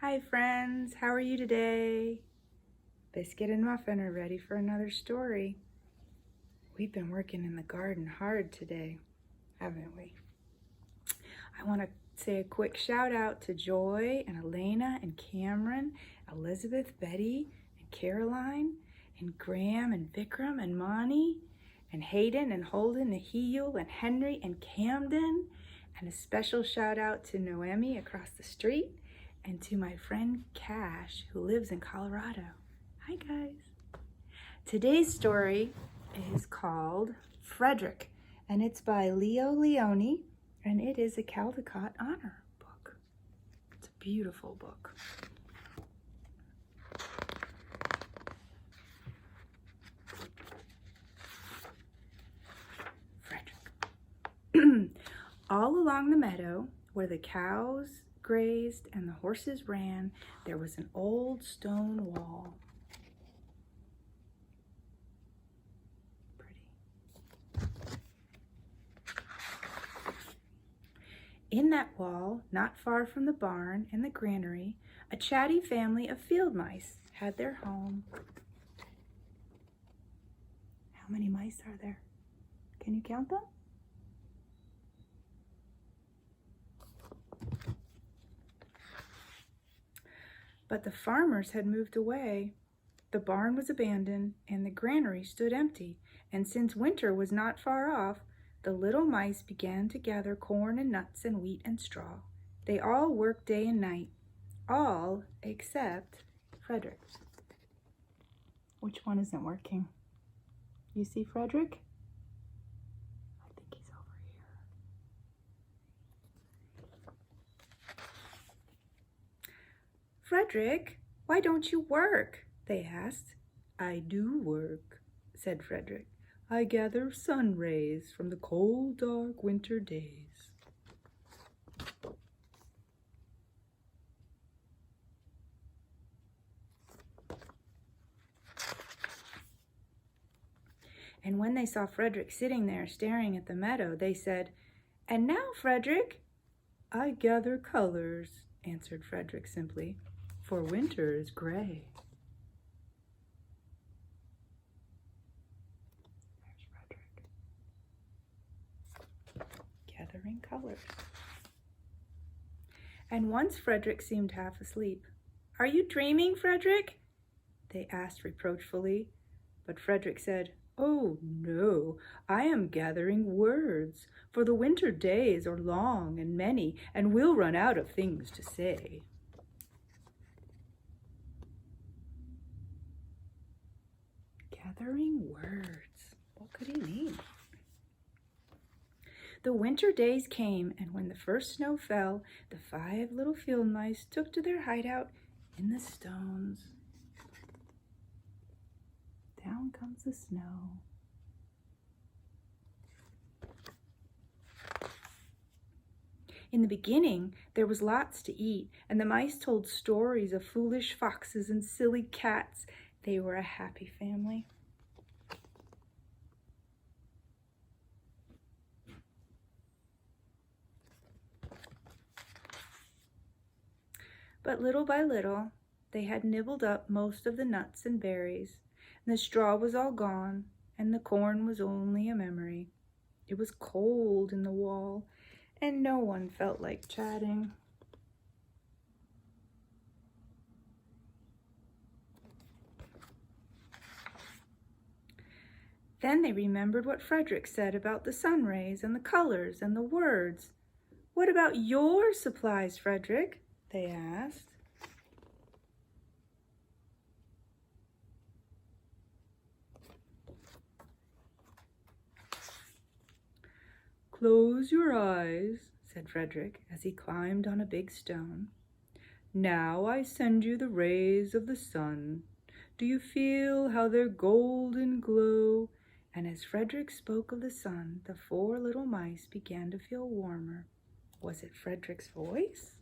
Hi friends, how are you today? Biscuit and Muffin are ready for another story. We've been working in the garden hard today, haven't we? I want to say a quick shout out to Joy and Elena and Cameron, Elizabeth, Betty, and Caroline, and Graham and Vikram and Monty, and Hayden and Holden, Naheel and Henry and Camden, and a special shout out to Noemi across the street, and to my friend Cash, who lives in Colorado. Hi guys. Today's story is called Frederick, and it's by Leo Leone, and it is a Caldecott Honor book. It's a beautiful book. Frederick. All along the meadow, where the cows grazed and the horses ran, there was an old stone wall. Pretty. In that wall, not far from the barn and the granary, a chatty family of field mice had their home. How many mice are there? Can you count them? But the farmers had moved away. The barn was abandoned, and the granary stood empty, and since winter was not far off, the little mice began to gather corn and nuts and wheat and straw. They all worked day and night, all except Frederick. Which one isn't working? You see Frederick? I think he's over here. Frederick, why don't you work? They asked. I do work, said Frederick. I gather sun rays from the cold, dark winter days. And when they saw Frederick sitting there staring at the meadow, they said, And now, Frederick? I gather colors, answered Frederick simply, for winter is gray. There's Frederick, gathering colors. And once Frederick seemed half asleep. Are you dreaming, Frederick? They asked reproachfully, but Frederick said, Oh, no, I am gathering words, for the winter days are long and many, and we'll run out of things to say. Gathering words. What could he mean? The winter days came, and when the first snow fell, the 5 little field mice took to their hideout in the stones. Down comes the snow. In the beginning, there was lots to eat, and the mice told stories of foolish foxes and silly cats. They were a happy family. But little by little, they had nibbled up most of the nuts and berries, and the straw was all gone, and the corn was only a memory. It was cold in the wall, and no one felt like chatting. Then they remembered what Frederick said about the sun rays and the colors and the words. What about your supplies, Frederick? They asked. Close your eyes, said Frederick as he climbed on a big stone. Now I send you the rays of the sun. Do you feel how their golden glow? And as Frederick spoke of the sun, the 4 little mice began to feel warmer. Was it Frederick's voice?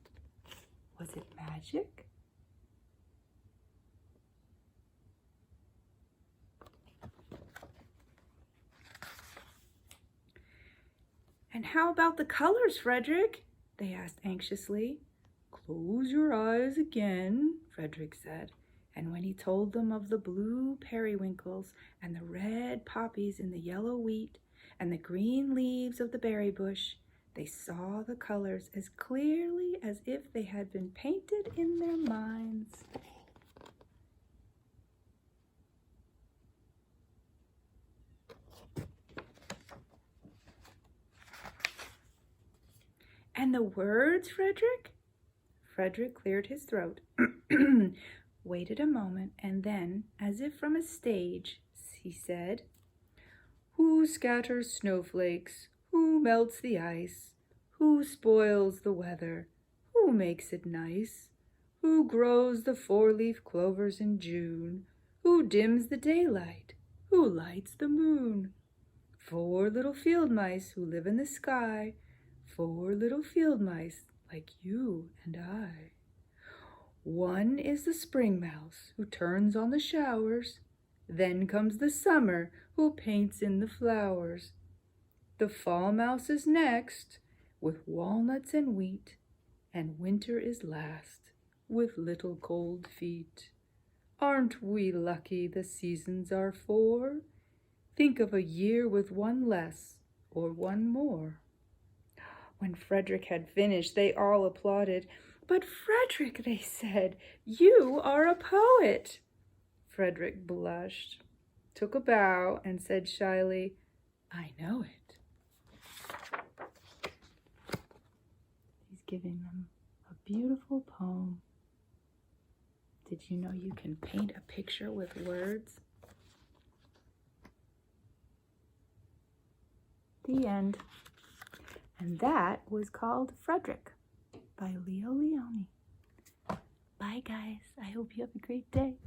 Was it magic? And how about the colors, Frederick? They asked anxiously. Close your eyes again, Frederick said, and when he told them of the blue periwinkles and the red poppies in the yellow wheat and the green leaves of the berry bush, they saw the colors as clearly as if they had been painted in their minds. And the words, Frederick? Frederick cleared his throat, waited a moment, and then, as if from a stage, he said, "Who scatters snowflakes? Who melts the ice? Who spoils the weather? Who makes it nice? Who grows the four-leaf clovers in June? Who dims the daylight? Who lights the moon? 4 little field mice who live in the sky, 4 little field mice like you and I. 1 is the spring mouse who turns on the showers. Then comes the summer who paints in the flowers. The fall mouse is next with walnuts and wheat, and winter is last with little cold feet. Aren't we lucky the seasons are 4? Think of a year with 1 less or 1 more." When Frederick had finished, they all applauded. "But Frederick," they said, "you are a poet." Frederick blushed, took a bow, and said shyly, "I know it." He's giving them a beautiful poem. Did you know you can paint a picture with words? The end. And that was called Frederick by Leo Leone. Bye, guys. I hope you have a great day.